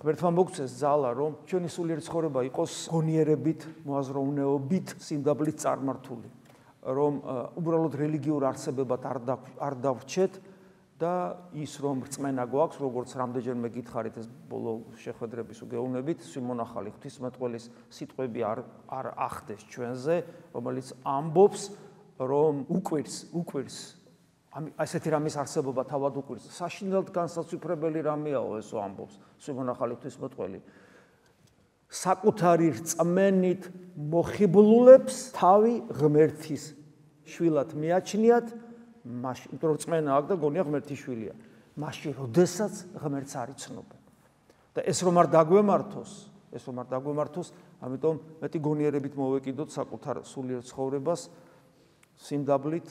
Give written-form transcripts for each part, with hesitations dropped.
ღმერთმა მოგცეს ძალა, რომ ჩვენი სულიერი ცხოვრება იყოს გონიერებით, მოაზროვნეობით, სიმდაბლით წარმართული, რომ უბრალოდ რელიგიურ არსებებად არ დავრჩეთ და ის რომ რწმენა გვაქვს, როგორც რამდენჯერმე გითხარით ეს ბოლო შეხვედრების უგეუნებით, სიმონახალი ღვთისმეტყველის სიტყვები არ ახდეს ჩვენზე, რომელიც ამბობს, რომ უკვირს ასეთი რამის არსებობა თავად უკვირს. საშინელად განსაცვიფრებელი რამეაო ესო ამბობს სიმონახალი ღვთისმეტყველი. საკუთარი რწმენით მოხიბლულებს თავი ღმერთის შვილად მიაჩნიათ, მაშინ იმიტომ რომ რწმენა აქვს და გონია ღმერთის შვილია. მაშინ როდესაც ღმერთს არ იცნობენ. და ეს რომ არ დაგვემართოს, ამიტომ მეტი გონიერებით მოვეკიდოთ საკუთარ სულიერ ცხოვრებას, სიმდაბლით,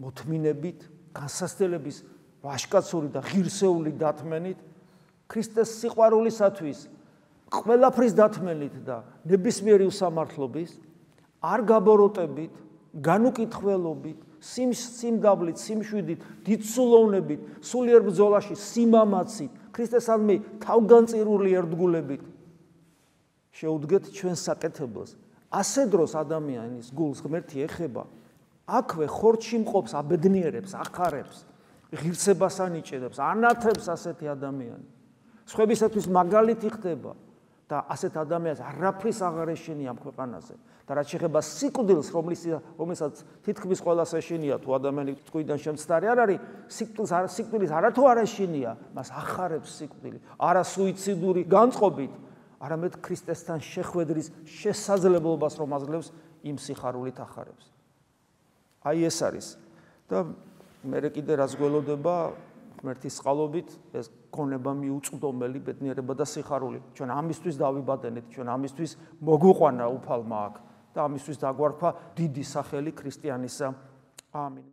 მოთმინებით, განსასწრების ვაშკაცური და ღირსეული დათმენით, ქრისტეს სიყვარულისათვის, ყველაფრის დათმენით და ნებისმიერი უსამართლობის, არ გაბოროტებით, განუკითხველობით, სიმდაბლით, სიმშვიდით, დიდსულოვნებით, სულიერ ბრძოლაში სიმამაცით, ქრისტესადმი თავგანწირული ერთგულებით შეუდგეთ ჩვენს საკეთებელს. ასე დროს ადამიანის გულს ღმერთი ეხება, აქვე ხორცში მყოფს, აბედნიერებს, ახარებს, ღირსებას ანიჭებს, ანათებს ასეთი ადამიანი. სხვებისათვის მაგალითი ხდება და ასეთ ადამიანს არაფრის აღარ ეშინია ამ ქვეყანაზე. და რაც შეეხება სიკვდილს, რომელსაც თითქმის ყველას ეშინია, თუ ადამიანი ტყვიდან შემცდარი არ არის, სიკვდილის არათუ არ ეშინია, მას ახარებს სიკვდილი, არა სუიციდური განწყობით, არამედ ქრისტესთან შეხვედრის შესაძლებლობას რომ აძლევს, იმ სიხარულით ახარებს. აი ეს არის და მე კიდე რაც გველოდება ღმერთის წყალობით ეს გონება მიუწვდომელი ბედნიერება და სიხარული ჩვენ ამისთვის დავიბადენით ჩვენ ამისთვის მოგვიყვანა უფალმა აქ და ამისთვის დაგვარქვა დიდი სახელი ქრისტიანისა ამინ